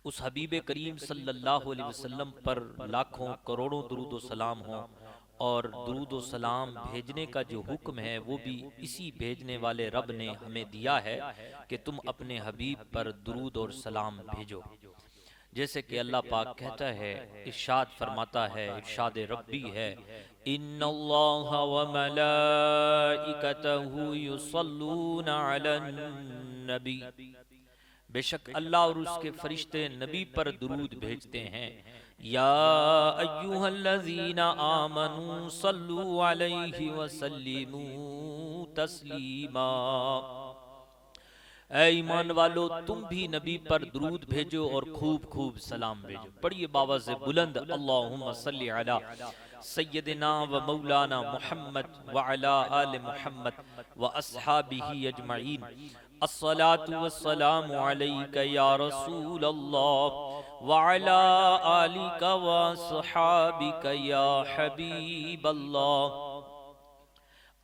उस हबीब करीम सल्लल्लाहु अलैहि वसल्लम पर लाखों करोड़ों दुरूद व सलाम हो। और दुरूद व सलाम भेजने का जो हुक्म है वो भी इसी भेजने वाले रब ने हमें दिया है कि तुम अपने हबीब पर दुरूद और सलाम भेजो। जैसे कि अल्लाह पाक कहता है, इरशाद फरमाता है, इरशाद रब्बी है, इन्नल्लाहा व मलाइकतहु युसल्लूना अलन नबी। बेशक अल्लाह और उसके फरिश्ते नबी पर दुरूद भेजते हैं। या अय्युहल्लज़ीना आमनू सल्लू अलैहि व सल्लिमू तस्लीमा। ऐ ईमान वालो, तुम भी नबी पर दुरूद भेजो और खूब खूब सलाम भेजो। पढ़िए बाबा से बुलंद, अल्लाहुम्मा सल्ली अला सय्यदिना व मौलाना मुहम्मद व अला आले मुहम्मद व अस्हाबिही अजमईन। अस्सलातु वस्सलामु अलैका या रसूल अल्लाह व अला आलिका व अस्हाबिका या हबीब अल्लाह।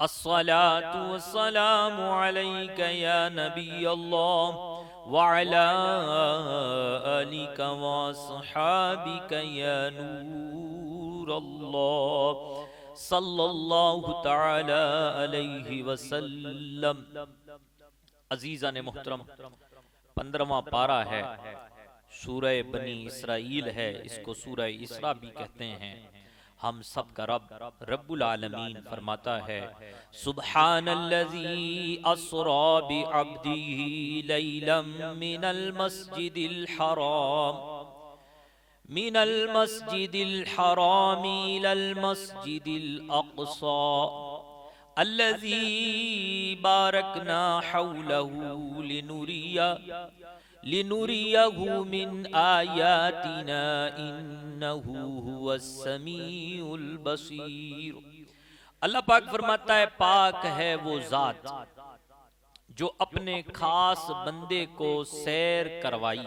अस्सलातु वस्सलामु अलैका या नबी अल्लाह व अला आलिका व अस्हाबिका या नूर अल्लाह सल्लल्लाहु तआला अलैहि वसल्लम। अजीजा ने मोहतरम, 15वां पारा है, सूरह बनी इसराइल है, इसको सूरह इसरा भी कहते हैं। हम सब का रब रब्बुल आलमीन फरमाता है, सुब्हानल्लज़ी अस्रा बि अब्दिही लैलम मिनल मस्जिदिल हराम इलल मस्जिदिल अक़सा अल्लज़ी बारकना हौलहू लिनुरियहू मिन आयातिना इन्नहू हुवस्समीउल बसीर। अल्लाह पाक फरमाता है, पाक है वो जात जो अपने खास बंदे को सैर करवाई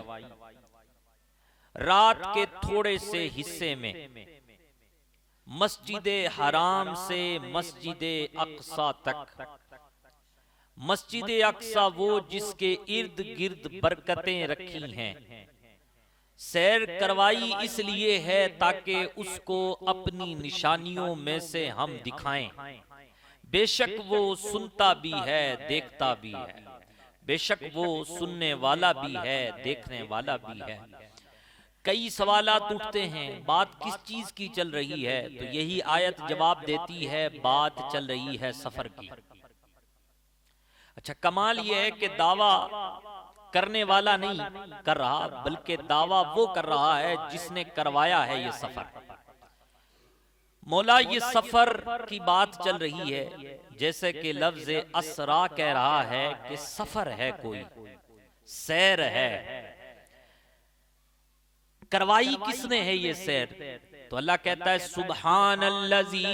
रात के थोड़े से हिस्से में, मस्जिद हराम से मस्जिद अक्सा तक। मस्जिद अक्सा वो जिसके इर्द गिर्द बरकतें रखी हैं। सैर करवाई इसलिए है ताकि उसको अपनी निशानियों में से हम दिखाएं। बेशक वो सुनता भी है, देखता भी है। बेशक वो सुनने वाला भी है, देखने वाला भी है। कई सवालात उठते हैं, बात किस चीज की चल रही है? तो यही आयत जवाब देती है, बात चल रही है सफर की। अच्छा, कमाल यह है कि दावा करने वाला नहीं कर रहा, बल्कि दावा वो कर रहा है जिसने करवाया है ये सफर। मौला ये सफर की बात चल रही है, जैसे कि लफ्ज असरा कह रहा है कि सफर है, कोई सैर है। करवाई किसने है ये सैर? तो अल्लाह कहता है, सुब्हानल्लज़ी।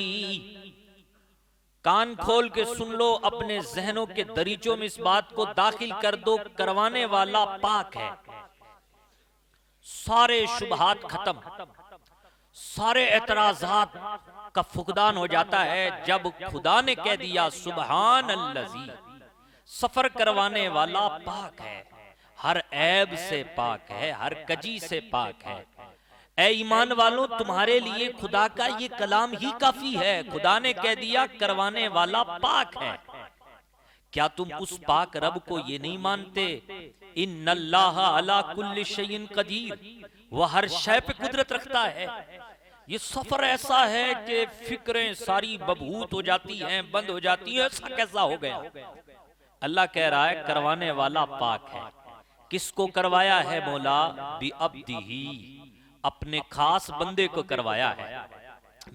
कान खोल के सुन लो, अपने जहनों के दरीचों में इस बात को दाखिल कर दो, करवाने वाला पाक है। सारे शुबहात खत्म, सारे एतराजात का फुकदान हो जाता है जब खुदा ने कह दिया सुब्हानल्लज़ी। सफर करवाने वाला पाक है, हर ऐब से पाक है, हर कजी से पाक है। ऐ ईमान वालों, तुम्हारे लिए खुदा का ये कलाम ही काफी है। खुदा ने कह दिया करवाने वाला पाक है। क्या तुम उस पाक रब को ये नहीं मानते? इन्नल्लाह अला कुल्लि शैइन कदीर, वह हर शय पे कुदरत रखता है। ये सफर ऐसा है कि फिक्रें सारी बबूत हो जाती हैं, बंद हो जाती हैं। ऐसा कैसा हो गया? अल्लाह कह रहा है करवाने वाला पाक है। किसको करवाया है मौला? बि अब्दिही, अपने खास बंदे को करवाया है।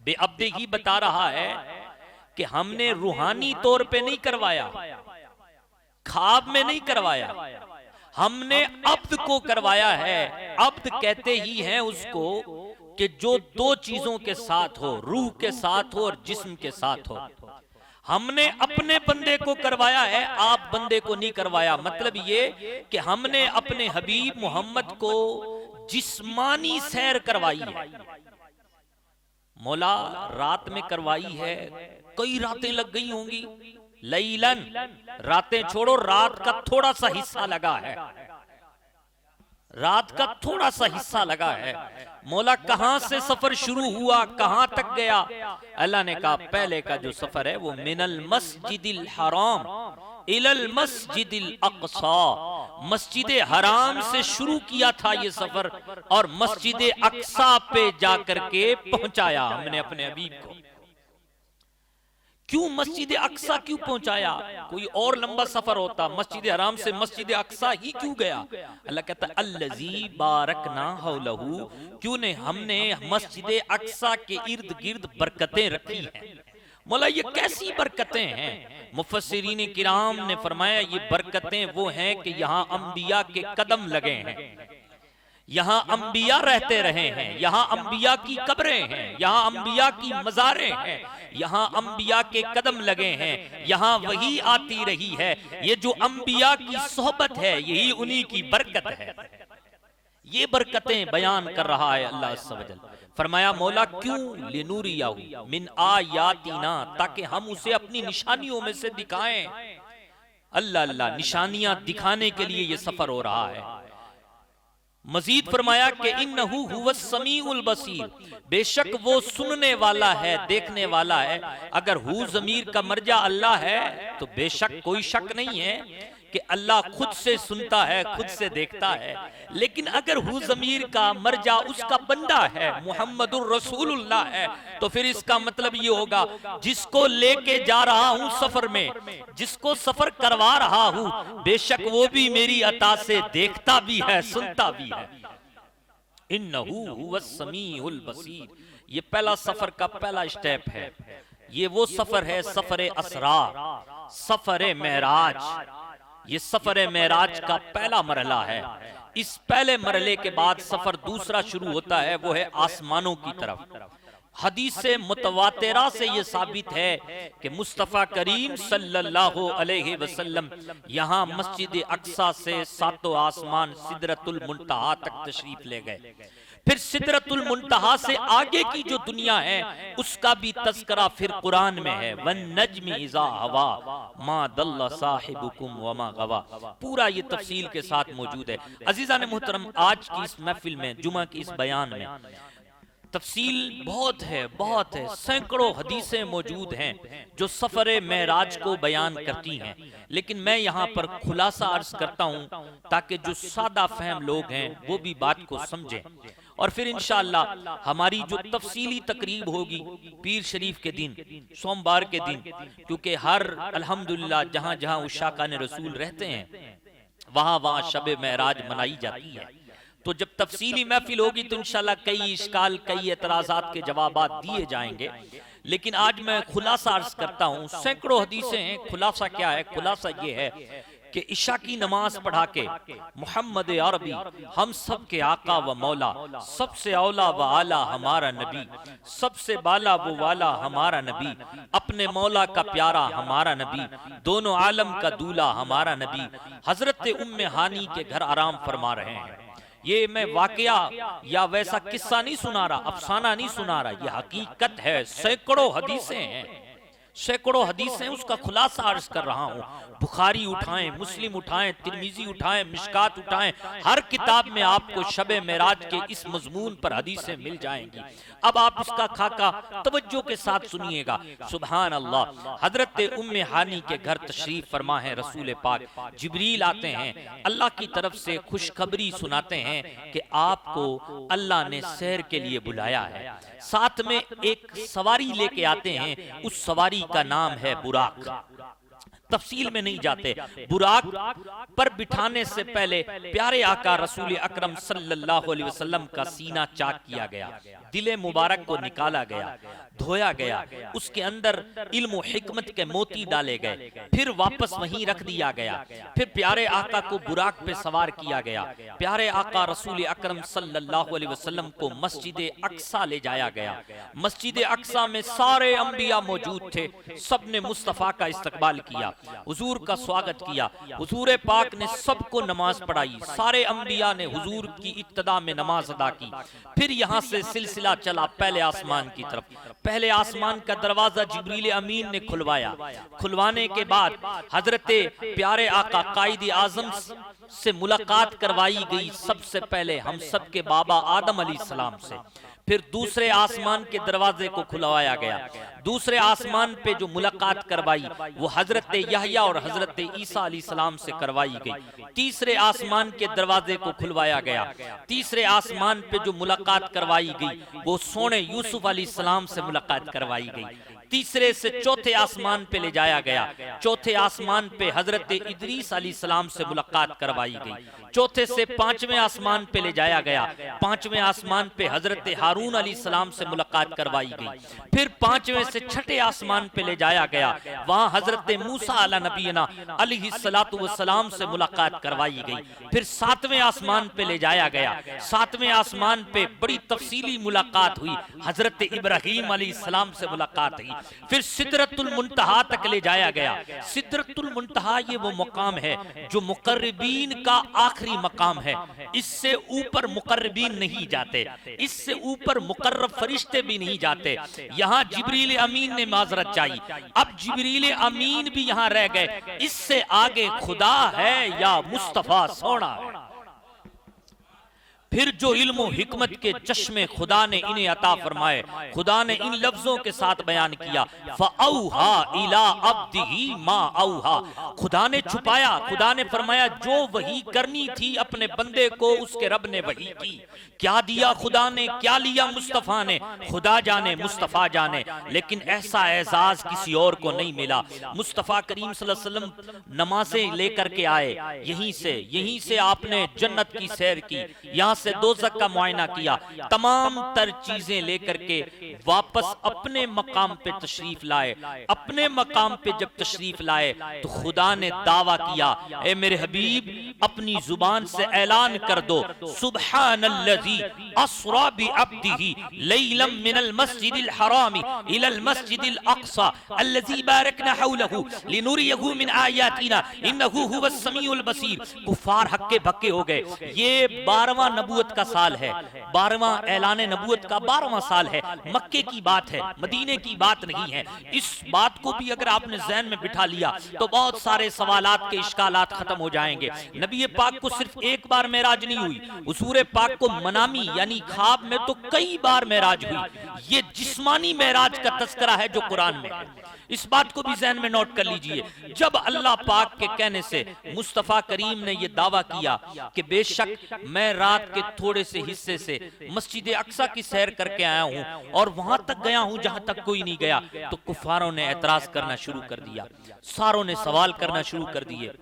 बे अब्दिही बता रहा है कि हमने रूहानी तौर पे नहीं करवाया, ख्वाब में नहीं करवाया, हमने अब्द को करवाया है। अब्द कहते ही हैं उसको कि जो दो चीजों के साथ हो, रूह के साथ हो और जिस्म के साथ हो। हमने अपने बंदे को करवाया है, आप बंदे को नहीं करवाया। मतलब ये कि हमने अपने हबीब मोहम्मद को जिस्मानी सैर करवाई है। मौला रात में करवाई है, कई रातें लग गई होंगी। लैलन, रातें छोड़ो, रात का थोड़ा सा हिस्सा लगा है। रात का थोड़ा सा हिस्सा लगा है। मौला कहां से सफर शुरू हुआ, कहां तक गया? अल्लाह ने कहा पहले का जो सफर है वो मिनल मस्जिदिल हराम इलल मस्जिदिल अक्सा, मस्जिद हराम से शुरू किया था ये सफर और मस्जिद अक्सा पे जाकर के पहुंचाया हमने अपने हबीब को। क्यों मस्जिद अक्सा क्यों पहुंचाया? कोई और लंबा सफर होता, मस्जिद हराम से मस्जिद अक्सा ही क्यों गया? अल्लाह कहता है अल्लज़ी बारकना हौलहू, क्यों ने हमने मस्जिद अक्सा के इर्द गिर्द बरकतें रखी हैं। मौला ये कैसी बरकतें हैं? मुफस्सिरीन किराम ने फरमाया ये बरकतें वो हैं कि यहाँ अंबिया के कदम लगे हैं, यहाँ अंबिया रहते रहे हैं, यहाँ अंबिया की कब्रें हैं, यहाँ अंबिया की मज़ारें हैं, यहाँ अंबिया के कदम लगे हैं, यहाँ वही आती रही है। ये जो अंबिया की सोहबत है यही उन्हीं की बरकत है। ये बरकतें बयान कर रहा है अल्लाह अज़्ज़ व जल। फरमाया मौला क्यों? लिनूरियाहु मिन आयातिना, ताकि हम उसे अपनी निशानियों में से दिखाएं। अल्लाह अल्लाह, निशानियां दिखाने के लिए ये सफर हो रहा है। मजीद फरमाया कि इन्नहु हुवस समीउल बसीर, बेशक वो सुनने वाला है, देखने वाला है। अगर हु ज़मीर का मर्जा अल्लाह है तो बेशक कोई शक नहीं है कि अल्लाह खुद से सुनता है, खुद से देखता है। लेकिन अगर हु ज़मीर का मर्जा उसका बंदा है, मुहम्मदुर रसूलुल्लाह है, तो फिर इसका मतलब ये होगा जिसको लेके जा रहा हूं सफर में, जिसको सफर करवा रहा हूं, बेशक वो भी मेरी अता से देखता भी है, सुनता भी है। इन्नहु हुवस समीउल बसीर, ये पहला सफर का पहला स्टेप है। ये वो सफर है सफर असरार, सफर मेराज। ये सफर मेराज का पहला मरहला है। इस पहले मरहले के बाद सफर दूसरा शुरू होता है, वो है आसमानों की तरफ। हदीस से मुतवातिरा से ये साबित है कि मुस्तफ़ा करीम सल्लल्लाहु अलैहि वसल्लम यहाँ मस्जिद अक्सा से सातों आसमान सिदरतुल मुंतहा तक तशरीफ ले गए। फिर सिदरतुल मुंतहा से आगे की जो दुनिया है उसका भी तज़किरा फिर कुरान में है। वन नज्मि इज़ा हवा मा दल्ला साहिबुकुम व मा गवा, पूरा ये तफसील के साथ मौजूद है। अजीज़ान मोहतरम, आज की इस महफिल में, जुमा की इस बयान में तफसील बहुत है, सैकड़ों हदीसें मौजूद हैं जो सफर मेराज को बयान करती हैं। लेकिन मैं यहाँ पर खुलासा अर्ज करता हूँ ताकि जो सादा फहम लोग हैं वो भी बात को समझें। और फिर इंशाअल्लाह हमारी जो तफसीली तकरीब होगी पीर शरीफ के दिन, सोमवार के दिन, क्योंकि हर अल्हम्दुलिल्लाह जहाँ जहाँ उशाकान रसूल रहते हैं वहाँ वहाँ शब मेराज मनाई जाती है। तो जब तफसीली महफिल होगी तो इंशाल्लाह कई इश्काल, कई एतराज़ात के जवाबात दिए जाएंगे। लेकिन आज मैं खुलासा अर्ज करता हूँ, सैकड़ों हदीसें हैं। खुलासा क्या है? खुलासा ये है कि इशा की नमाज पढ़ा के मोहम्मद अरबी, हम सब के आका व मौला, सबसे औला व आला हमारा नबी, सबसे बाला वो वाला हमारा नबी, अपने मौला का प्यारा हमारा नबी, दोनों आलम का दूल्हा हमारा नबी, हजरत उम्मे हानी के घर आराम फरमा रहे हैं। ये मैं वाकया या वैसा किस्सा नहीं सुना रहा, अफसाना नहीं सुना रहा, ये हकीकत है। सैकड़ों हदीसें हैं, सैकड़ों हदीसें, उसका खुलासा अर्ज कर रहा हूँ। बुखारी उठाएं, मुस्लिम उठाएं, तिरमिजी उठाएं, मिशकात उठाएं, हर किताब में आपको शबे मेराज के इस मजमून पर हदीसें मिल जाएंगी। अब आप इसका खाका तवज्जो के साथ सुनिएगा। सुभान अल्लाह, हजरत उम्मे हानी के घर तशरीफ फरमा है रसूल पाक। जिब्रील आते हैं, अल्लाह की तरफ से खुशखबरी सुनाते हैं कि आपको अल्लाह ने सैर के लिए बुलाया है। साथ में एक सवारी लेके आते हैं, उस सवारी का नाम है बुराक। तफसील में नहीं जाते। बुराक पर बिठाने से पहले प्यारे आका रसूल अकरम सल्लल्लाहु अलैहि वसल्लम का सीना चाक किया गया, दिले मुबारक को निकाला गया, धोया गया, उसके अंदर इल्म व हिकमत के मोती डाले गए, फिर वापस वहीं रख दिया गया। फिर प्यारे आका को बुराक पे सवार किया गया। प्यारे आका रसूल अकरम सल्लल्लाहु अलैहि वसल्लम को मस्जिद अक्सा ले जाया गया। मस्जिद अक्सा में सारे अंबिया मौजूद थे, सबने मुस्तफ़ा का इस्तकबाल किया। हुजूर का स्वागत किया। हुजूर पाक ने सबको नमाज पढ़ाई, सारे अंबिया ने हुजूर की इब्तिदा में नमाज अदा की। फिर यहाँ से सिलसिला चला पहले आसमान की तरफ। पहले आसमान का दरवाजा जिब्रील अमीन ने खुलवाया। खुलवाने के बाद हजरत प्यारे आका कायद आजम से मुलाकात करवाई गई, सबसे पहले हम सब के बाबा आदम अलैहिस्सलाम से। फिर दूसरे आसमान के दरवाजे को खुलवाया गया। दूसरे आसमान पे जो मुलाकात करवाई वो हजरत यहया और हजरत ईसा अलैहिस्सलाम से करवाई गई। तीसरे आसमान के दरवाजे को खुलवाया गया। तीसरे आसमान पे जो मुलाकात करवाई गई वो सोने यूसुफ अलैहिस्सलाम से मुलाकात करवाई गई। तीसरे से चौथे आसमान पे ले जाया गया। चौथे आसमान पे हजरत इदरीस अलैहिस्सलाम से मुलाकात करवाई गई। चौथे से पांचवें आसमान पे ले जाया गया। पांचवें आसमान पे हजरत हारून अलैहिस्सलाम से मुलाकात करवाई गई। फिर पांचवें से छठे आसमान पे ले जाया गया। वहां हजरत मूसा अला नबीना अलैहिस्सलातु वस्सलाम से मुलाकात करवाई गई। फिर सातवें आसमान पे ले जाया गया। सातवें आसमान पे बड़ी तफसीली मुलाकात हुई, हजरत इब्राहीम अलैहिस्सलाम से मुलाकात हुई। फिर सिदरतुल मुंतहा तक ले जाया गया। सिदरतुल मुंतहा ये वो मकाम है जो मुकर्रबीन का आखिरी मकाम है। इससे ऊपर मुकर्रबीन नहीं जाते, इससे ऊपर मुकर्रब फरिश्ते भी नहीं जाते। यहाँ जिब्रील अमीन ने माजरत चाहिए, अब जिब्रील अमीन भी यहाँ रह गए। इससे आगे खुदा है या मुस्तफा सोना है। फिर जो इल्म हिकमत के चश्मे खुदा ने इन्हें अता फरमाए, खुदा ने इन लफ्जों के साथ बयान किया, फ़अौहा इला अब्दिही मा औहा। खुदा ने छुपाया, खुदा ने फरमाया जो वही करनी थी अपने बंदे को उसके रब ने वही की। क्या दिया खुदा ने, क्या लिया मुस्तफा ने, खुदा जाने मुस्तफा जाने। लेकिन ऐसा एजाज किसी और को नहीं मिला। मुस्तफा करीम सल्लल्लाहु अलैहि वसल्लम नमाजें लेकर के आए, यहीं से आपने जन्नत की सैर की, यहाँ से दोज़ख का मुआयना किया, तमाम तर चीजें लेकर के वापस अपने मकाम पे तशरीफ लाए। अपने मकाम पे जब तशरीफ लाए तो खुदा ने दावा किया, ए मेरे हबीब अपनी जुबान से ऐलान कर दो, सुब्हानल्लज़ी अस्रा बि अब्दिही लैलम मिनल मस्जिदिल हरामी इलल मस्जिदिल अक़सा अल्लज़ी बारकना हौलहू लिनुरियहू मिन आयातिना इन्नहू हुवस समीउल बसीर। कुफार हक्के भक्के हो गए। ये 12वां नबूवत का साल है, 12वां ऐलान नबूवत का 12वां साल है। मक्के की बात है, मदीने की बात नहीं है। इस बात को भी अगर आपने ज़हन में बिठा लिया तो बहुत सारे सवालात के इश्कालात खत्म हो जाएंगे। नबी पाक को सिर्फ एक बार मेराज नहीं हुई, हुजूर पाक को मनामी यानी ख्वाब में तो कई बार मेराज हुई। ये जिस्मानी मेराज का तस्करा है जो कुरान में है। इस बात को भी ज़हन में नोट कर लीजिए। जब अल्लाह पाक के कहने से मुस्तफ़ा करीम ने यह दावा किया कि बेशक मैं रात के थोड़े से हिस्से से मस्जिद अक्सा की सैर करके आया हूं और वहां तक गया हूं जहां तक कोई नहीं गया, तो कुफारों ने एतराज करना शुरू कर दिया, सारों ने सवाल करना शुरू कर दिए,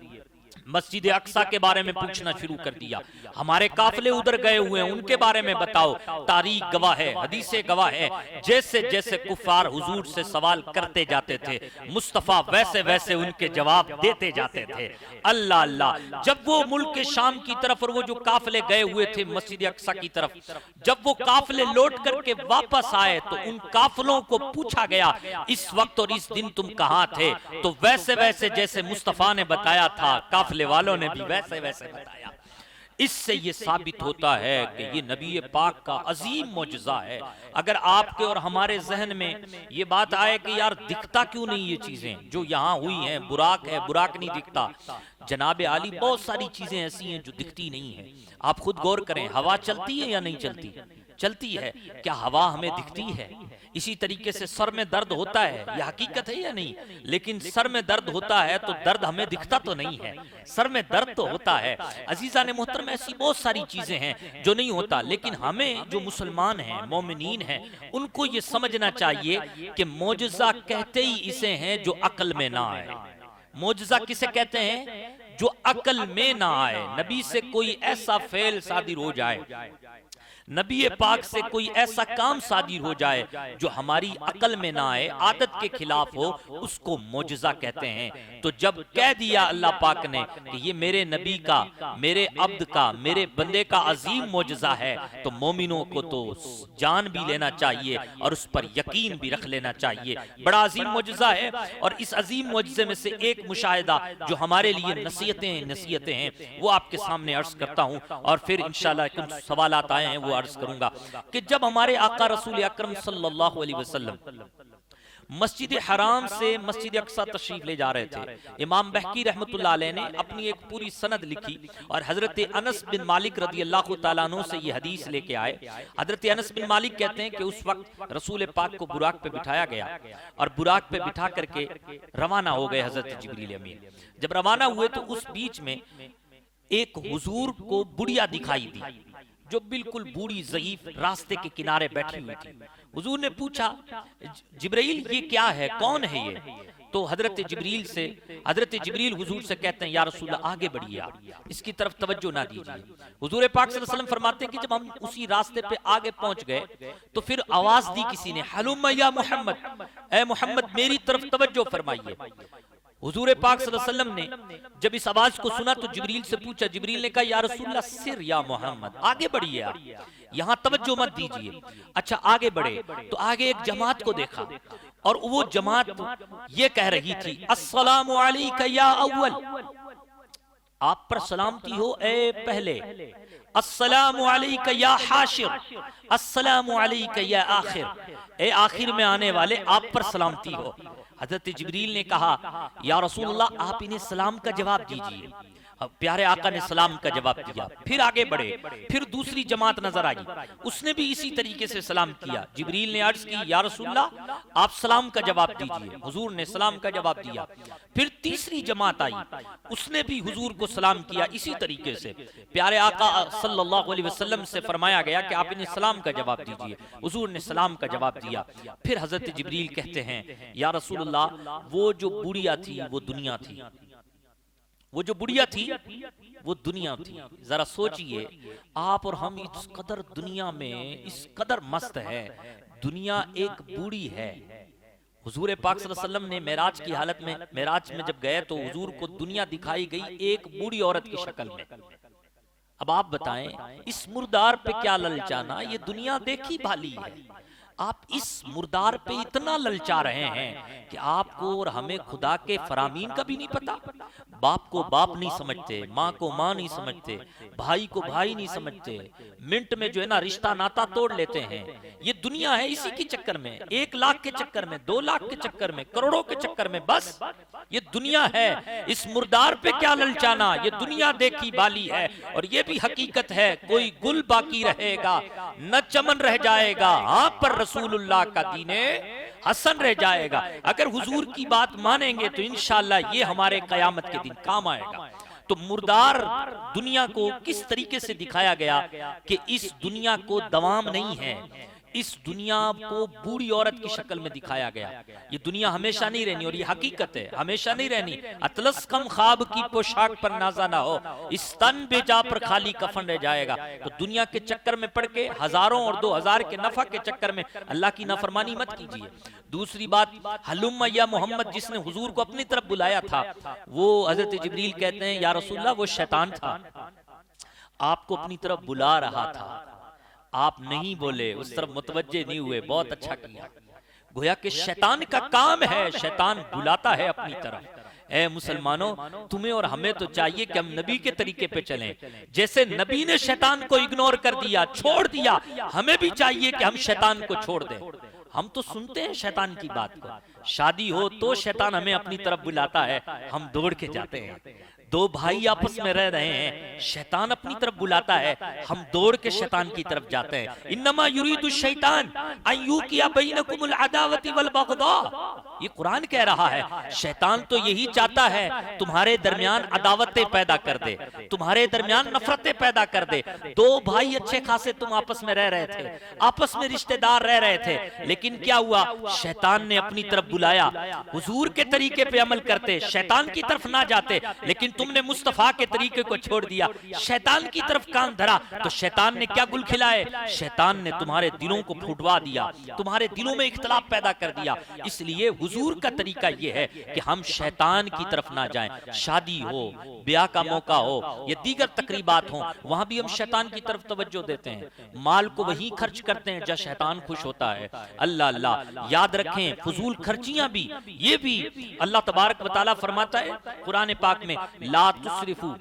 मस्जिद अक्सा के बारे में पूछना शुरू कर दिया। हमारे काफिले उधर गए हुए हैं, उनके बारे में बताओ। तारीख गवाह है, हदीसें गवाह है। जैसे जैसे कुफार हुजूर से सवाल करते जाते थे, मुस्तफा वैसे वैसे उनके जवाब देते जाते थे। अल्लाह अल्लाह। जब वो मुल्क के शाम की तरफ और वो जो काफिले गए हुए थे मस्जिद अक्सा की तरफ, जब वो काफिले लौट करके वापस आए तो उन काफिलों को पूछा गया इस वक्त और इस दिन तुम कहां थे? तो वैसे वैसे जैसे मुस्तफा ने बताया था काफिले वालों ने भी वैसे वैसे बताया। इससे ये साबित होता है कि ये नबी पाक का अजीम मौजज़ा है। अगर आपके और हमारे जहन में ये बात आए कि यार दिखता क्यों नहीं ये चीजें जो यहाँ हुई हैं, बुराक है, बुराक नहीं दिखता, जनाब आली बहुत सारी चीजें ऐसी हैं जो दिखती नहीं है। आप खुद गौर करें, हवा चलती है या नहीं चलती? चलती है। क्या हवा हमें दिखती है? इसी तरीके से सर में दर्द होता है, यह हकीकत है या नहीं? लेकिन सर में दर्द होता है तो दर्द हमें दिखता तो नहीं है, सर में दर्द तो होता है। अजीजा ने मोहतरम, ऐसी बहुत सारी चीजें हैं जो नहीं होता, लेकिन हमें जो मुसलमान हैं, मोमिनीन हैं, उनको ये समझना चाहिए कि मौजज़ा कहते ही इसे हैं जो अक्ल में ना आए। मौजज़ा किसे कहते हैं? जो अक्ल में ना आए। नबी से कोई ऐसा फेल सादिर हो जाए, नबी पाक से कोई ऐसा काम सादिर हो जाए जो हमारी अकल में ना आए, आदत के खिलाफ हो, उसको मोजज़ा कहते हैं। तो जब कह दिया अल्लाह पाक ने कि ये मेरे नबी का, मेरे अब्द का, मेरे बंदे का अजीम मोजज़ा है, तो मोमिनों को तो जान भी लेना चाहिए और उस पर यकीन भी रख लेना चाहिए। बड़ा अजीम मोजज़ा है। और इस अजीम मोजज़े में से एक मुशाहिदा जो हमारे लिए नसीहतें हैं वो आपके सामने अर्ज करता हूं, और फिर इंशाल्लाह कुछ सवालात आए हैं वो अर्ज करूंगा कि जब हमारे आका रसूल अकरम सल्लल्लाहु अलैहि वसल्लम मस्जिद हराम से मस्जिद अक्सा तशरीफ ले जा रहे थे, इमाम बहकी रहमतुल्लाह अलैह ने अपनी एक पूरी सनद लिखी और हजरत अनस बिन मालिक रदी अल्लाह तआला अन्हु से ये हदीस लेके आए। हजरत अनस बिन मालिक कहते हैं कि उस वक्त रसूल पाक को बुराक पे बिठाया गया और बुराक पे बिठा करके रवाना हो गए हजरत जिब्रील अमीन। जब रवाना हुए तो उस बीच में एक हुजूर को बुढ़िया दिखाई दी जो बिल्कुल बूढ़ी ज़ईफ रास्ते के किनारे बैठी हुई थी। हुजूर ने पूछा, जिब्रील ये क्या है, कौन है ये? तो हजरत जिब्रील हुजूर से कहते हैं, या रसूलल्लाह आगे बढ़िए, आप इसकी तरफ तवज्जो ना दीजिए। हुजूर पाक सल्लल्लाहु अलैहि वसल्लम फरमाते हैं कि जब हम उसी रास्ते पे आगे पहुंच गए तो फिर आवाज दी किसी ने, हलुम्मा या मोहम्मद, ए मोहम्मद मेरी तरफ तवज्जो फरमाइए। हुजूर पाक सल्लल्लाहु अलैहि वसल्लम ने जब इस आवाज को सुना तो जिब्रील से पूछा, जिब्रील ने कहा, या रसूलल्लाह सिर या मोहम्मद, आगे बढ़िए, आप यहाँ तवज्जो मत दीजिए। अच्छा आगे बढ़े तो आगे एक जमात को देखा और वो जमात ये कह रही थी, अस्सलामु अलैका या अव्वल, आप पर सलामती हो ए पहले, अस्सलामु अलैका या हाशिर, अस्सलामु अलैका या आखिर, ए आखिर में आने वाले आप पर सलामती हो। हजरत जिब्रील ने कहा, या रसूलल्लाह आप इन्हें सलाम का जवाब दीजिए। प्यारे आका ने सलाम का जवाब दिया। फिर आगे बढ़े, फिर दूसरी जमात नजर आई, उसने भी इसी तरीके से सलाम किया। जिब्रील ने अर्ज की, या रसूलल्लाह आप सलाम का जवाब दीजिए। हुजूर ने सलाम का जवाब दिया। फिर तीसरी जमात आई, उसने भी हुजूर को सलाम किया इसी तरीके से। प्यारे आका सल्लल्लाहु अलैहि वसल्लम से फरमाया गया कि आप इन्हें सलाम का जवाब दीजिए। हुजूर ने सलाम का जवाब दिया। फिर हजरत जिब्रील कहते हैं, या रसूलल्लाह वो जो बुढ़िया थी वो दुनिया थी, वो जो बुढ़िया थी वो दुनिया थी। जरा सोचिए, आप और हम इस कदर दुनिया में इस कदर मस्त है, दुनिया एक बूढ़ी है। हुजूर पाक सल्लल्लाहु अलैहि वसल्लम ने मेराज की हालत में, मेराज में जब गए तो हुजूर को दुनिया दिखाई गई एक बूढ़ी औरत की शक्ल में। अब आप बताएं, इस मुर्दार पे क्या ललचाना, ये दुनिया देखी भाली है। आप इस मुर्दार पे इतना ललचा रहे हैं कि आपको और हमें खुदा के फरामीन का भी नहीं पता। बाप को बाप नहीं समझते, माँ को माँ नहीं समझते, भाई को भाई नहीं समझते, मिनट में जो है ना रिश्ता नाता तोड़ लेते हैं। ये दुनिया है, इसी के चक्कर में, 1 लाख के चक्कर में, 2 लाख के चक्कर में, करोड़ों के चक्कर में, बस ये दुनिया है। इस मुर्दार पे क्या ललचाना, ये दुनिया देखी बाली है। और ये भी हकीकत है, कोई गुल बाकी रहेगा न चमन रह जाएगा, आप पर रसूलुल्लाह का दीने हसन रह जाएगा। अगर हुजूर की बात मानेंगे तो इंशाअल्लाह ये हमारे कयामत के दिन काम आएगा। तो मुर्दार दुनिया को किस तरीके से दिखाया गया कि इस दुनिया को दवाम नहीं है, इस दुनिया को बूढ़ी औरत की शक्ल में दिखाया गया। ये दुनिया हमेशा नहीं रहनी, और ये हकीकत है, हमेशा नहीं रहनी। अतलस कम ख्वाब की पोशाक पर नाजा ना हो, इस तन बेजा पर खाली कफन रह जाएगा। तो दुनिया के चक्कर में पड़ के, हजारों और 2000 के नफा के चक्कर में अल्लाह की नाफरमानी मत कीजिए। दूसरी बात, हलुम्मा या मोहम्मद, जिसने हुजूर को अपनी तरफ बुलाया था, वो हजरत जिब्रील कहते हैं, या रसूलल्लाह वो शैतान था, आपको अपनी तरफ बुला रहा था, आप नहीं बोले, उस तरफ मुतवज्जे नहीं हुए, बहुत अच्छा किया। गोया कि शैतान का काम है, शैतान बुलाता है अपनी तरफ। ए मुसलमानों, तुम्हें और हमें तो चाहिए कि हम नबी के तरीके पे चलें। जैसे नबी ने शैतान को इग्नोर कर दिया, छोड़ दिया, हमें भी चाहिए कि हम शैतान को छोड़ दें। हम तो सुनते हैं शैतान की बात को, शादी हो तो शैतान हमें अपनी तरफ बुलाता है, हम दौड़ के जाते हैं। 2 भाई आपस में रह रहे हैं, शैतान अपनी तरफ बुलाता है, हम दौड़ के शैतान की तरफ जाते हैं। इन्नमा युरीदु शैतान अन युकिया बैनकुमुल अदावति वल बगदा, ये कुरान कह रहा है, शैतान तो यही चाहता है तुम्हारे दरमियान अदावतें पैदा कर दे, तुम्हारे दरमियान नफरतें पैदा कर दे। 2 भाई अच्छे खासे तुम आपस में रह रहे थे, आपस में रिश्तेदार रह रहे थे, लेकिन क्या हुआ, शैतान ने अपनी तरफ बुलाया। हुजूर के तरीके पे अमल करते, शैतान की तरफ ना जाते, लेकिन तुमने मुस्तफा के तरीके को छोड़ दिया, शैतान की तरफ कान धरा, तो शैतान ने क्या गुल खिलाए? शैतान ने तुम्हारे दिलों को फुटवा दिया, तुम्हारे दिलों में इख्तलाफ पैदा कर दिया। इसलिए हुजूर का तरीका यह है कि हम शैतान की तरफ ना जाएं। शादी हो, ब्याह का मौका हो या दीगर तकरीबात हो, वहां भी हम शैतान की तरफ तवज्जो देते हैं, माल को वहीं खर्च करते हैं जहां शैतान खुश होता है। अल्लाह अल्लाह, याद रखें फजूल खर्चियां भी, ये भी अल्लाह तबारक व तआला फरमाता है कुरान पाक में, ला तुसरिफू,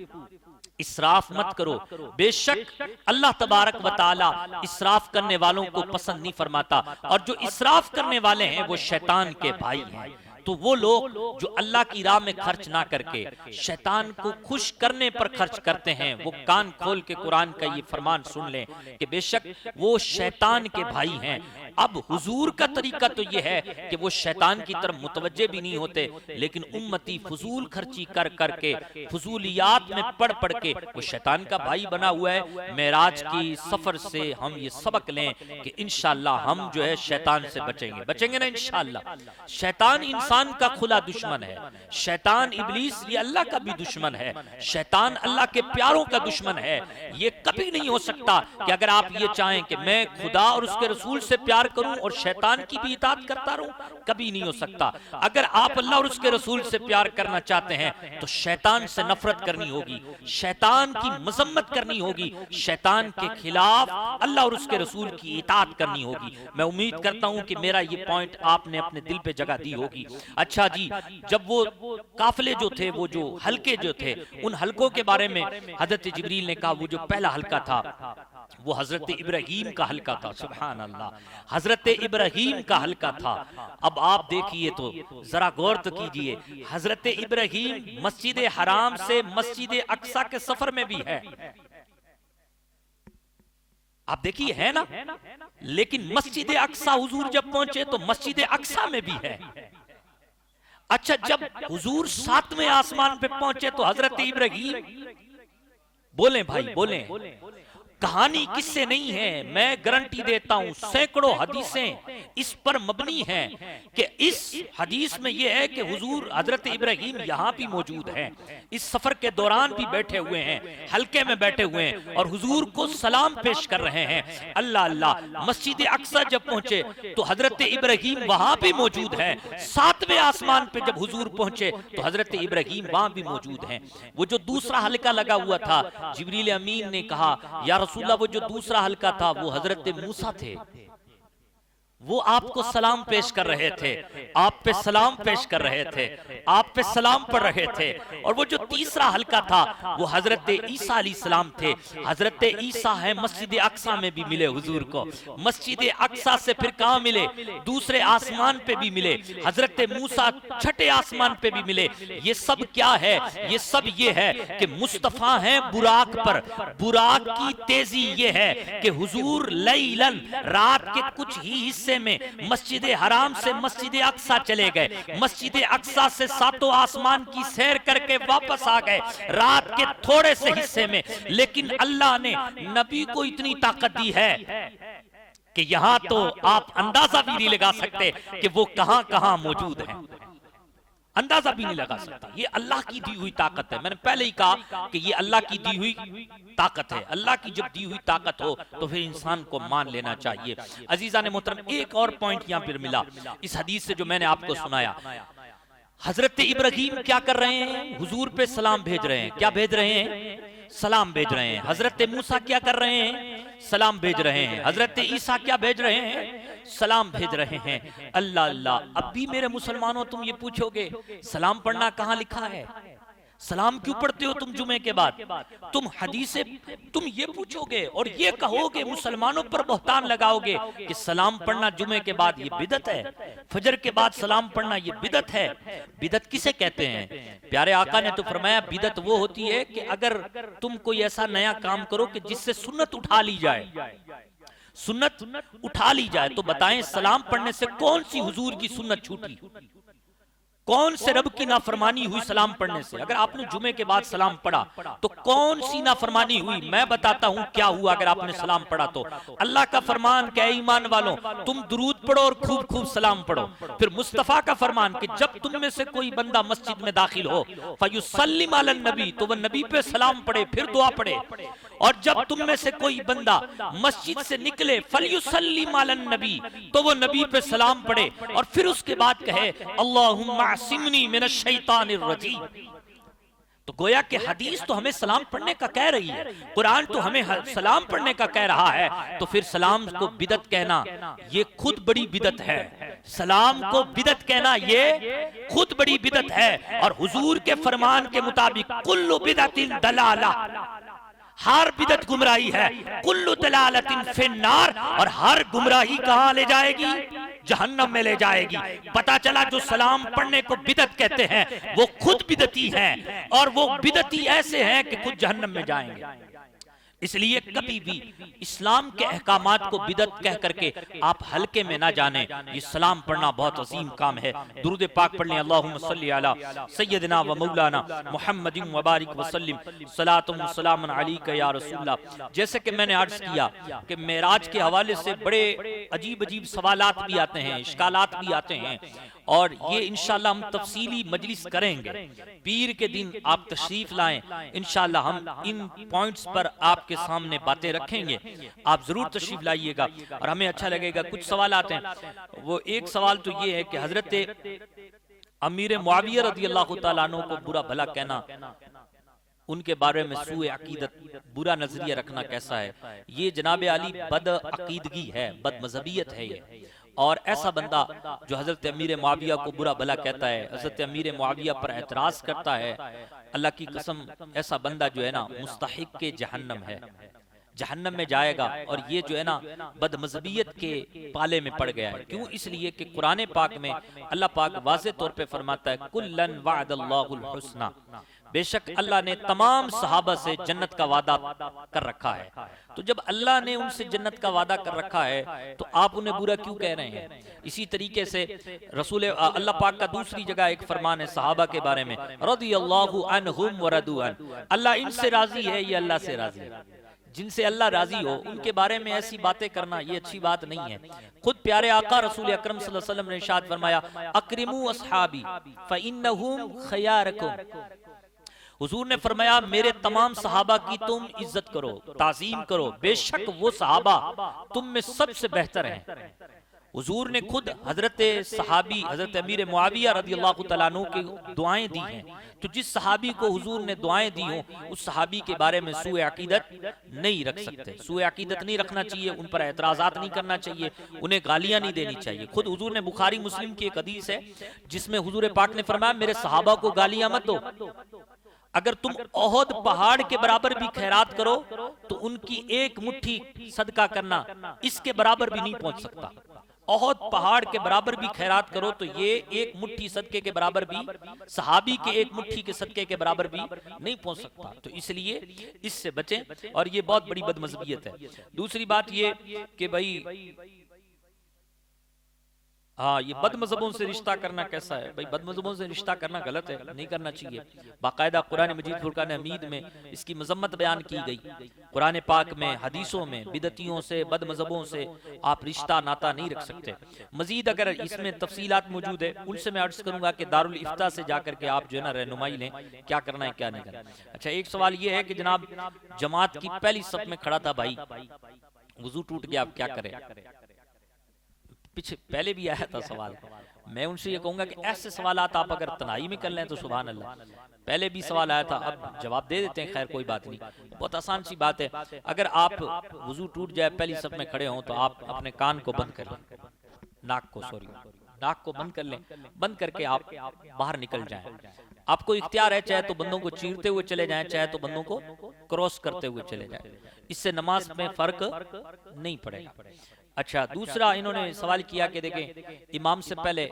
इसराफ मत करो। बेशक अल्लाह तबारक व तआला इसराफ करने वालों को पसंद नहीं फरमाता, और जो इसराफ करने वाले हैं वो शैतान के भाई हैं। तो वो लोग जो अल्लाह की राह में खर्च ना करके शैतान को खुश करने पर खर्च करते हैं, वो कान खोल के कुरान का ये फरमान सुन लें कि बेशक वो शैतान के भाई हैं। अब हुजूर का तरीका तो ये है कि वो शैतान की तरफ मुतवज्जे भी नहीं होते, लेकिन उम्मती फजूल खर्ची कर करके, फजूलियात में पढ़ पढ़ के वो शैतान का भाई बना हुआ है। मेराज की सफर से हम ये सबक लें कि इंशाअल्लाह हम जो है शैतान से बचेंगे, बचेंगे ना इंशाअल्लाह। शैतान इंसान का खुला दुश्मन है, शैतान इब्लीस ये अल्लाह का भी दुश्मन है, शैतान अल्लाह के प्यारों का दुश्मन है। ये कभी नहीं हो सकता कि अगर आप ये चाहें कि मैं खुदा और उसके रसूल से प्यार करूं और शैतान की भी इताअत करता रहूं, कभी नहीं हो सकता। अगर आप अल्लाह और उसके रसूल से प्यार करना चाहते हैं तो शैतान से नफरत करनी होगी, शैतान की मजम्मत करनी होगी, शैतान के खिलाफ अल्लाह और उसके रसूल की इताअत करनी होगी। मैं उम्मीद करता हूं कि मेरा ये पॉइंट आपने अपने दिल पे जगह दी होगी। अच्छा जी, जब वो काफिले जो थे, वो जो हल्के जो थे, उन हल्कों के बारे में हजरत जिब्रील ने कहा वो जो पहला हल्का था वो हजरत इब्राहीम का हल्का था। सुभान अल्लाह, हजरत इब्राहीम का हल्का था। अब आप देखिए तो जरा गौर तो कीजिए, हजरत इब्राहीम मस्जिद हराम से मस्जिद अक्सा के सफर में भी है, आप देखिए है ना, लेकिन मस्जिद अक्सा हुजूर जब पहुंचे तो मस्जिद अक्सा में भी है। अच्छा, जब हुजूर 7वें आसमान पे पहुंचे तो हजरत इब्राहीम, बोले भाई बोले, कहानी किससे नहीं है, मैं गारंटी देता हूं सैकड़ों हदीसें इस पर मबनी हैं कि इस हदीस में यह है कि हुजूर हजरत इब्राहीम यहां भी मौजूद हैं, इस सफर के दौरान भी बैठे हुए हैं, हल्के में बैठे हुए हैं और हुजूर को सलाम पेश कर रहे हैं। अल्लाह अल्लाह, मस्जिद अक्सा जब पहुंचे तो हजरत इब्राहीम वहां भी मौजूद है। 7वें आसमान पे जब हुजूर पहुंचे तो हजरत इब्राहीम वहां भी मौजूद हैं। वो जो दूसरा हल्का लगा हुआ था, जिब्रील अमीन ने कहा या रसूलल्लाह, वो जो दूसरा हल्का था वो हजरत मूसा थे, वो आपको सलाम पेश कर रहे थे, आप पे सलाम पेश कर रहे थे, आप पे सलाम पढ़ रहे थे। और वो जो तीसरा हल्का था वो हजरत ईसा अलैहिस्सलाम थे। हजरत ईसा है मस्जिद अक्सा में भी मिले हुजूर को, मस्जिद अक्सा से फिर कहां मिले, दूसरे आसमान पे भी मिले, हजरत मूसा 6ठे आसमान पे भी मिले। ये सब क्या है, ये सब ये है कि मुस्तफा हैं बुराक पर। बुराक की तेजी ये है कि हुजूर लैलन, रात के कुछ ही हिस्से में मस्जिद हराम से मस्जिद अक्सा चले गए, मस्जिद अक्सा से 7 आसमान की सैर करके वापस आ गए रात के थोड़े से हिस्से में। लेकिन अल्लाह ने नबी को इतनी ताकत दी है कि यहां तो आप अंदाजा भी नहीं लगा सकते कि वो कहां कहां मौजूद है, अंदाजा भी नहीं लगा सकता। ये अल्लाह की दी हुई ताकत है। मैंने पहले ही कहा कि ये अल्लाह की दी हुई ताकत है। अल्लाह की जब दी हुई ताकत हो तो फिर इंसान को मान लेना चाहिए। अजीजा ने मोहतरम, एक और पॉइंट यहां पर मिला इस हदीस से जो मैंने आपको सुनाया। हजरत इब्राहीम क्या कर रहे हैं, हुजूर पे सलाम भेज रहे हैं। क्या भेज रहे हैं? सलाम भेज रहे हैं। हजरत मूसा क्या कर रहे हैं? सलाम भेज रहे हैं। हजरत ईसा क्या भेज रहे हैं? सलाम भेज रहे हैं। अल्लाह अल्लाह, अब भी मेरे मुसलमानों तुम ये पूछोगे सलाम पढ़ना कहां लिखा है, सलाम क्यों पढ़ते हो तुम जुमे के बाद? तुम हदीसे तुम ये पूछोगे और ये कहोगे, मुसलमानों पर बहतान लगाओगे कि सलाम पढ़ना जुमे के बाद ये बिदत है, फजर के बाद सलाम पढ़ना ये बिदत है। बिदत किसे कहते हैं? प्यारे आका ने तो फरमाया बिदत वो होती है कि अगर तुम कोई ऐसा नया काम करो कि जिससे सुन्नत उठा ली जाए, सुन्नत उठा ली जाए। तो बताएं सलाम पढ़ने से कौन सी हुजूर की सुन्नत छूटी, कौन से रब की नाफरमानी हुई सलाम पढ़ने से? अगर आपने जुमे के बाद सलाम पढ़ा तो कौन सी नाफरमानी हुई? मैं बताता हूं क्या हुआ अगर आपने सलाम पढ़ा तो। अल्लाह का फरमान क्या, ईमान वालों तुम दुरूद पढ़ो और खूब खूब सलाम पढ़ो। फिर मुस्तफा का फरमान कि जब तुम में से कोई बंदा मस्जिद में दाखिल हो फयुसल्लिम अलन नबी, तो वह नबी पे सलाम पढ़े फिर दुआ पढ़े। और जब तुम में से कोई बंदा मस्जिद से निकले फलयुसल्लिम अलन नबी, तो वो नबी पे सलाम पढ़े और फिर उसके बाद कहे अल्लाहुम्मा असिमनी मिनश शैतानिर रजीम। तो गोया कि हदीस तो हमें सलाम पढ़ने का कह रही है, कुरान तो हमें सलाम पढ़ने का कह रहा है। तो फिर सलाम को बिदत कहना ये खुद बड़ी बिदत है। सलाम को बिदत कहना ये खुद बड़ी बिदत है। और हुजूर के फरमान के मुताबिक कुल्लु बिदतिन दलाला, हर बिदत गुमराही है। कुल्लु दलालतिन फिन्नार, और हर गुमराही कहां ले जाएगी? जहन्नम में ले जाएगी। पता चला जो सलाम पढ़ने को बिदत कहते हैं वो खुद बिदती हैं, और वो बिदती ऐसे हैं कि खुद जहन्नम में जाएंगे। इसलिए कभी भी इस्लाम के अहकामात को बिदत कह करके आप हल्के में ना जाने। ये सलाम पढ़ना बहुत अजीम काम है। दुरूद पाक पढ़ लें, अल्लाहुम्मा सल्ली अला सय्यदना व मौलाना मुहम्मदिन व बारिक व सल्लिम सलातुम व सलामुन अलैका या रसूलल्लाह। जैसे कि मैंने अर्ज किया कि मेराज के हवाले से बड़े अजीब अजीब सवालात भी आते हैं, इश्कालात भी आते हैं, और ये इंशाल्लाह हम तफसीली मजलिस करेंगे। पीर के दिन आप तशरीफ लाएं, इंशाल्लाह हम इन पॉइंट्स पर आपके सामने बातें रखेंगे। आप जरूर तशरीफ लाइएगा और हमें अच्छा लगेगा। कुछ सवाल आते हैं, वो एक सवाल तो ये है कि हजरत अमीर मुआविया रज़ियल्लाहु ताला अन्हु को बुरा भला कहना, उनके बारे में सूए अकीदत, बुरा नजरिया रखना कैसा है? ये जनाब अली बद अकीदगी है, बद मजहबियत है ये। और ऐसा बंदा जो हजरत अमीर मुआविया को बुरा भला कहता है, हजरत अमीर मुआविया पर एतराज करता है, अल्लाह की कसम ऐसा बंदा जो है ना मुस्तहिक के जहन्नम है, जहन्नम में जाएगा। और ये जो है ना बदमज़हबियत के पाले में पड़ गया है। क्यों? इसलिए कि कुरान पाक में अल्लाह पाक वाज़े तौर पे फरमाता है कुल्लन वअदल्लाहुल हुस्ना, बेशक अल्लाह ने तमाम सहाबा से जन्नत का वादा कर रखा है। तो जब अल्लाह ने उनसे जन्नत का वादा कर रखा है तो आप उन्हें बुरा क्यों कह रहे हैं? इसी तरीके से रसूल अल्लाह पाक का दूसरी जगह एक फरमान है सहाबा के बारे में, रदियल्लाहु अन्हुम व रदू अन, अल्लाह इनसे राजी है, ये अल्लाह से राजी है। जिनसे अल्लाह राजी हो उनके बारे में ऐसी बातें करना ये अच्छी बात नहीं है। खुद प्यारे आका रसूल अकरम सल्लल्लाहु अलैहि वसल्लम ने इरशाद फरमाया अक्रिमू अस्हाबी फइन्नहुम खयारकुम, हुजूर ने फरमाया मेरे तमाम सहाबा की तुम इज्जत करो, ताजीम करो, बेशक वो सहाबा तुम में सबसे बेहतर हैं। हुजूर ने खुद हजरत सहाबी हजरत अमीर मुआविया रज़ियल्लाहु तआला अन्हु की दुआएं दी हैं। तो जिस सहाबी को हुजूर ने दुआएं दी हों उस सहाबी के बारे में सूए अकीदत नहीं रख सकते, सूए अकीदत नहीं रखना चाहिए, उन पर एतराज़ात नहीं करना चाहिए, उन्हें गालियां नहीं देनी चाहिए। खुद हुजूर ने बुखारी मुस्लिम की एक हदीस है जिसमें हुजूर पाक ने फरमाया मेरे सहाबा को गालियां मत दो, अगर तुम ओहद पहाड़ के बराबर भी खैरात करो तो उनकी एक मुट्ठी सदका करना इसके बराबर भी नहीं पहुंच सकता। ओहद पहाड़ के बराबर भी खैरात करो तो ये एक मुट्ठी सदके के बराबर भी, सहाबी के एक मुट्ठी के सदके के बराबर भी नहीं पहुंच सकता। तो इसलिए इससे बचें, और ये बहुत बड़ी बदमज़हबियत है। दूसरी बात ये कि भाई हाँ, ये बदमज़हबों से रिश्ता करना कैसा है? भाई बदमज़हबों से रिश्ता करना गलत है, नहीं करना चाहिए। बाकायदा कुरान मजीद फुरकान हमीद में इसकी मजम्मत बयान की गई। कुरान पाक में हदीसों में बिदतियों से बदमज़हबों से आप रिश्ता नाता नहीं रख सकते। मजीद अगर इसमें तफसीलात मौजूद है उनसे मैं अर्ज करूंगा कि दारुल इफ्ता से जाकर के आप जो है ना रहनुमाई लें, क्या करना है क्या नहीं करना। अच्छा, एक सवाल ये है कि जनाब जमात की पहली सफ में खड़ा था भाई, वुजू टूट गया, आप क्या करें? पीछे पहले भी आया था सवाल। मैं उनसे ये कहूंगा कि ऐसे सवालात आप अगर तनाई में कर लें तो सुभान अल्लाह। पहले भी सवाल आया था, अब जवाब दे देते हैं। खैर कोई बात नहीं, बहुत आसान सी बात है। अगर आप वुजू टूट जाए पहली सब में खड़े हों तो आप अपने कान को बंद कर लें, नाक को बंद कर लें, बंद करके आप बाहर निकल जाएं। आपको इख्तियार है, चाहे तो बंदों को चीरते हुए चले जाएं, चाहे तो बंदों को क्रॉस करते हुए चले जाएं, इससे नमाज में फर्क नहीं पड़ेगा। अच्छा, दूसरा इन्होंने सवाल किया कि देखें इमाम से पहले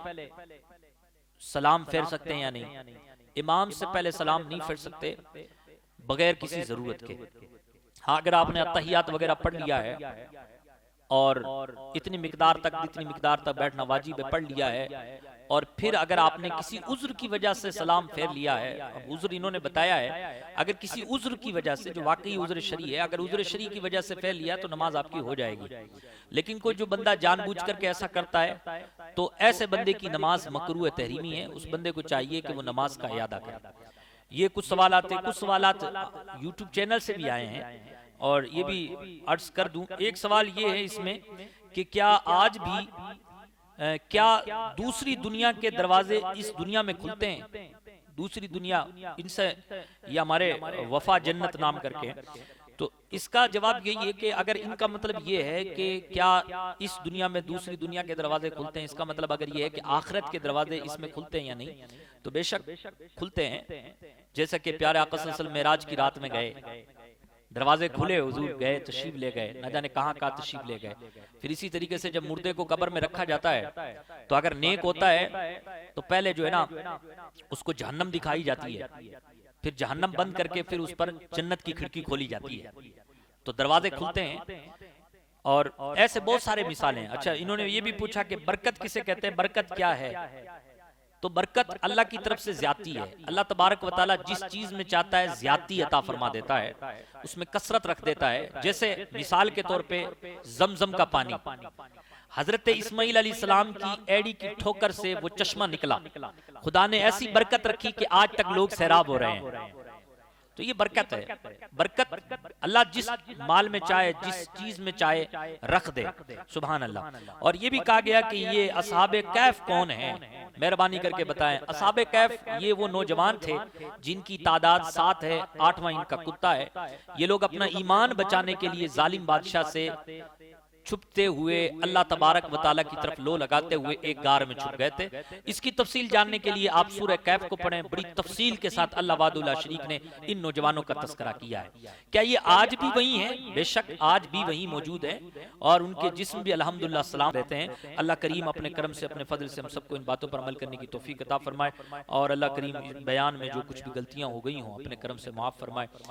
सलाम फेर सकते हैं या नहीं? इमाम से पहले सलाम नहीं फेर सकते बगैर किसी जरूरत के। हाँ, अगर आपने अत्तहियात वगैरह पढ़ लिया है और इतनी मिकदार तक बैठना वाजिब है, पढ़ लिया है, और फिर अगर आपने किसी उज्र की वजह से सलाम फेर लिया है, अब उज्र इन्होंने बताया है, अगर किसी उज्र की वजह से जो वाकई उज्र शरी है, अगर उज्र शरी की वजह से फेर लिया तो नमाज आपकी हो जाएगी। लेकिन कोई जो बंदा जानबूझ करके ऐसा करता है तो ऐसे बंदे की नमाज मकरूह तहरीमी है, उस बंदे को चाहिए कि वो नमाज का इयादा करे। ये कुछ सवालात थे, कुछ सवालात यूट्यूब चैनल से भी आए हैं और ये भी अर्ज कर दूं। एक सवाल ये है इसमें कि क्या आज भी क्या दूसरी दुनिया के दरवाजे इस दुनिया में खुलते हैं? दूसरी दुनिया इनसे, ये हमारे वफा जन्नत नाम करके, तो इसका जवाब यही है कि अगर इनका मतलब ये है कि क्या इस दुनिया में दूसरी दुनिया के दरवाजे खुलते हैं, इसका मतलब अगर ये है कि आखिरत के दरवाजे इसमें खुलते हैं या नहीं, तो बेशक खुलते हैं। जैसा कि प्यारे आका सल्लल्लाहु अलैहि वसल्लम मेराज की रात में गए, दरवाजे खुले, हुजूर गए, तशरीफ ले गए, न जाने कहाँ तशरीफ ले गए। फिर इसी तरीके से जब मुर्दे को कब्र में रखा जाता है तो अगर नेक होता है तो पहले जो है ना उसको जहन्नम दिखाई जाती है, फिर जहन्नम बंद करके फिर उस पर जन्नत की खिड़की खोली जाती है, तो दरवाजे खुलते हैं। और ऐसे बहुत सारे मिसालें हैं। अच्छा, इन्होंने ये भी पूछा कि बरकत किसे कहते हैं, बरकत क्या है? तो बरकत अल्लाह की तरफ से ज्यादती है। अल्लाह तबारक व तआला जिस चीज में चाहता है ज्यादती अता फरमा देता है, उसमें कसरत रख देता है। जैसे मिसाल के तौर पे जमजम का पानी, हजरत इस्माइल अलैहिस्सलाम की एड़ी की ठोकर से वो चश्मा निकला, खुदा ने ऐसी बरकत रखी कि आज तक लोग सैराब हो रहे हैं। तो ये बरकत है। बरकत अल्लाह जिस माल में चाहे, जिस चीज में चाहे रख दे, सुभान अल्लाह। और ये भी कहा गया कि ये असहाबे कैफ कौन है, मेहरबानी करके बताएं। असहाबे कैफ ये वो नौजवान थे जिनकी तादाद 7 है, 8वां इनका कुत्ता है। ये लोग अपना ईमान बचाने के लिए जालिम बादशाह से छुपते हुए अल्लाह तबारक व तआला की तरफ लो लगाते हुए एक गार में छुप गए थे। इसकी तफसील जानने के लिए आप सूरह कैफ को पढ़ें, बड़ी तफसील के साथ अल्लाह वादुल्ला शरीक ने इन नौजवानों का तस्करा किया है। क्या ये आज भी वही हैं? बेशक आज भी वही मौजूद है और उनके जिस्म भी अल्हम्दुलिल्लाह सलाम रहते हैं। अल्लाह करीम अपने करम से, अपने फजल से हम सबको इन बातों पर अमल करने की तौफीक अता फरमाए और अल्लाह करीम बयान में जो कुछ भी गलतियां हो गई हों अपने करम से माफ फरमाए।